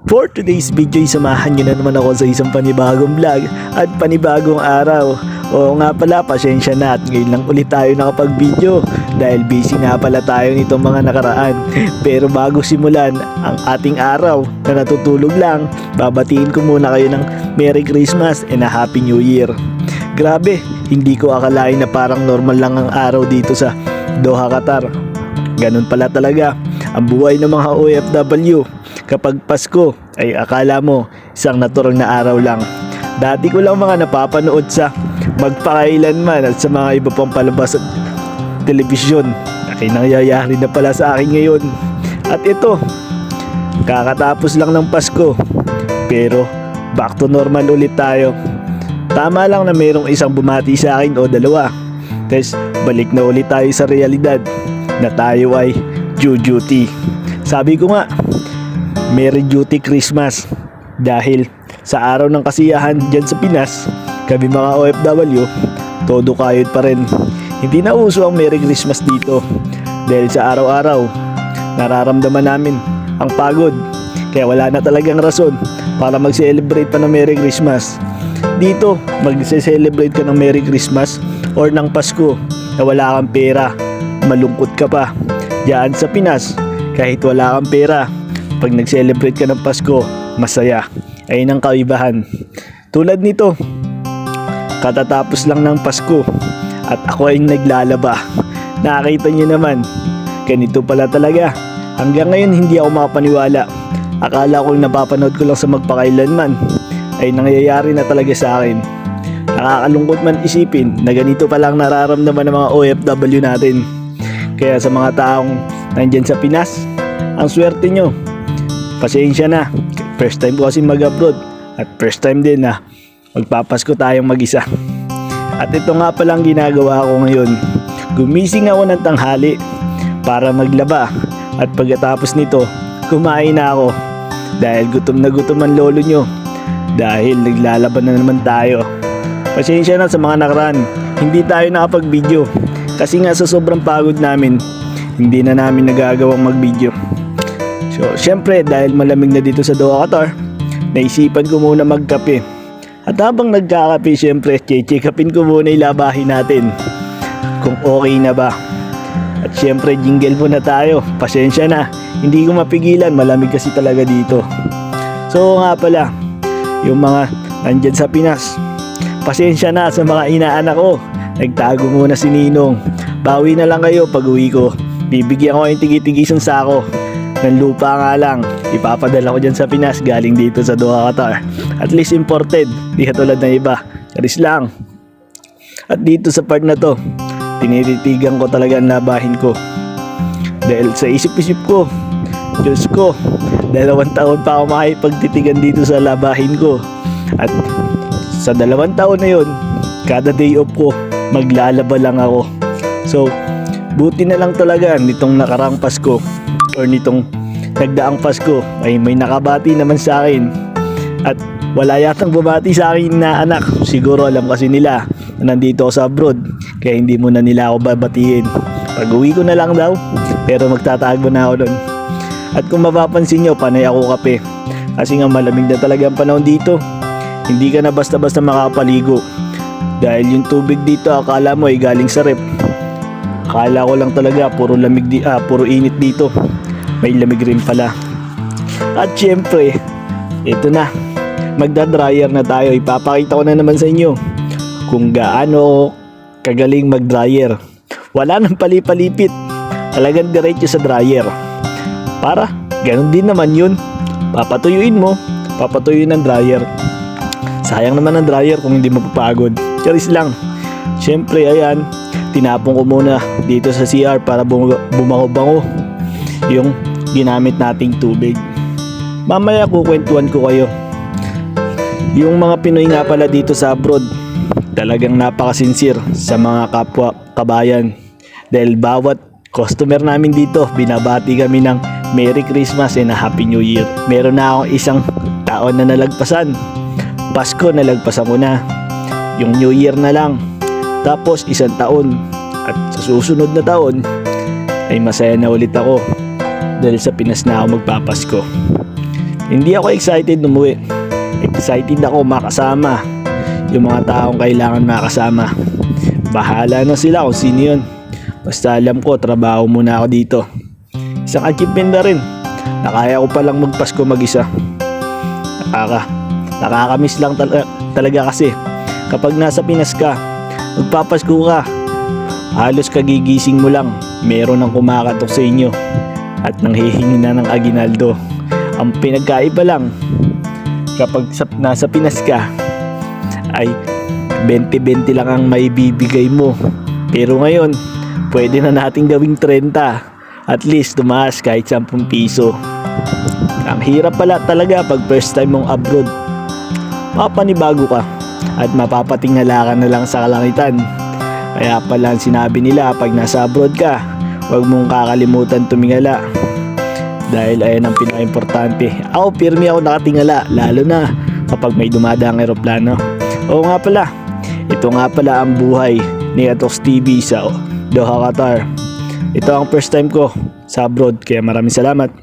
For today's video, samahan nyo na naman ako sa isang panibagong vlog at panibagong araw. Oo nga pala, pasensya na at ngayon lang ulit tayo nakapag-video dahil busy nga pala tayo nitong mga nakaraan. Pero bago simulan ang ating araw na natutulog lang, babatiin ko muna kayo ng Merry Christmas and a Happy New Year. Grabe, hindi ko akalain na parang normal lang ang araw dito sa Doha, Qatar. Ganun pala talaga ang buhay ng mga OFW. Kapag Pasko ay akala mo isang naturang na araw lang. Dati ko lang mga napapanood sa magpakailanman at sa mga iba pang palabas at telebisyon. Ay nangyayari na pala sa akin ngayon. At ito, kakatapos lang ng Pasko. Pero back to normal ulit tayo. Tama lang na mayroong isang bumati sa akin o dalawa. Tapos balik na ulit tayo sa realidad na tayo ay due duty. Sabi ko nga, Merry Duty Christmas dahil sa araw ng kasiyahan dyan sa Pinas, kami mga OFW, todo kayod pa rin. Hindi na uso ang Merry Christmas dito dahil sa araw-araw nararamdaman namin ang pagod, kaya wala na talagang rason para mag-celebrate pa ng Merry Christmas. Dito, mag-celebrate ka ng Merry Christmas or ng Pasko na wala kang pera, malungkot ka pa. Diyan sa Pinas, kahit wala kang pera, pag nag-celebrate ka ng Pasko, masaya. Ayun ang kaibahan. Tulad nito, katatapos lang ng Pasko at ako ay naglalaba. Nakakita niyo naman, ganito pala talaga. Hanggang ngayon hindi ako makapaniwala. Akala ko napapanood ko lang sa magpakailanman ay nangyayari na talaga sa akin. Nakakalungkot man isipin na ganito palang nararamdaman ng mga OFW natin. Kaya sa mga taong nandyan sa Pinas, ang swerte nyo. Pasensya na, first time ko kasi mag-abroad at first time din na magpapasko tayong mag-isa. At ito nga palang ginagawa ko ngayon. Gumising ako ng tanghali para maglaba at pagkatapos nito, kumain na ako dahil gutom na gutom ang lolo nyo dahil naglalaban na naman tayo. Pasensya na sa mga nakaraan, hindi tayo nakapag-video kasi nga sa sobrang pagod namin, hindi na namin nagagawang mag-video. So, syempre dahil malamig na dito sa Doha, Qatar, naisipan ko muna magkape. At habang nagkakape, syempre, check-upin ko muna yung labahin natin kung okay na ba. At syempre, jingle muna tayo. Pasensya na, hindi ko mapigilan, malamig kasi talaga dito. So nga pala, yung mga nandyan sa Pinas, pasensya na sa mga inaanak ko. Nagtago muna si Ninong. Bawi na lang kayo pag uwi ko. Bibigyan ko yung tigi-tigisang sako ng lupa nga lang. Ipapadala ko dyan sa Pinas galing dito sa Doha, Qatar. At least imported, di katulad ng iba. Charis lang. At dito sa part na to, tinititigan ko talaga ang labahin ko. Dahil sa isip-isip ko, Diyos ko, 2 taon pa ako makipagtitigan dito sa labahin ko. At sa 2 taon na yun, kada day off ko, maglalaba lang ako. So, buti na lang talaga nitong nakarang Pasko or nitong nagdaang Pasko ay may nakabati naman sa akin. At wala yatang bumati sa akin na anak. Siguro alam kasi nila na nandito ako sa abroad, kaya hindi muna nila ako babatiin. Pag uwi ko na lang daw, pero magtatago na ako doon. At kung mapapansin nyo, panay ako kape. Kasi nga malamig na talaga ang panahon dito. Hindi ka na basta-basta makapaligo. Dahil yung tubig dito, akala mo ay galing sa rep. Akala ko lang talaga puro init dito. May lamig rin pala. At syempre, ito na. Magda-dryer na tayo. Ipapakita ko na naman sa inyo kung gaano kagaling mag-dryer. Wala nang palipalipit. Talagang diretso sa dryer. Para, ganun din naman yun. Papatuyuin mo. Papatuyuin ng dryer. Sayang naman ang dryer kung hindi mapapagod. Charis lang. Syempre, ayan. Tinapon ko muna dito sa CR para bumango-bango yung ginamit nating tubig. Mamaya kukwentuhan ko kayo. Yung mga Pinoy nga pala dito sa abroad, talagang napakasincere sa mga kapwa kabayan. Dahil bawat customer namin dito, binabati kami ng Merry Christmas and a Happy New Year. Meron na akong isang taon na nalagpasan. Pasko nalagpasan ko na. Yung New Year na lang. Tapos 1 taon. At sa susunod na taon ay masaya na ulit ako dahil sa Pinas na ako magpapasko. Hindi ako excited umuwi. Excited ako makasama yung mga taong kailangan makasama. Bahala na sila kung sino yun. Basta alam ko, trabaho muna ako dito. Isang achievement na rin na kaya ko palang magpasko mag-isa. Nakakamiss lang talaga kasi kapag nasa Pinas ka, magpapasko ka, halos kagigising mo lang, meron ng kumakatok sa inyo at nanghihingi na ng aginaldo. Ang pinagkaiba lang, kapag nasa Pinas ka, ay 20-20 lang ang may bibigay mo. Pero ngayon, pwede na natin gawing 30. At least tumaas kahit 10 piso. Ang hirap pala talaga pag first time mong abroad. Mapanibago ka at mapapatingala ka na lang sa kalangitan. Kaya pala sinabi nila pag nasa abroad ka, huwag mong kakalimutan tumingala. Dahil ayan ang pinaka-importante. Ako, pirmi ako nakatingala, lalo na kapag may dumadaang eroplano. Oo nga pala, ito nga pala ang buhay ni Atox TV sa Doha, Qatar. Ito ang first time ko sa abroad, kaya maraming salamat.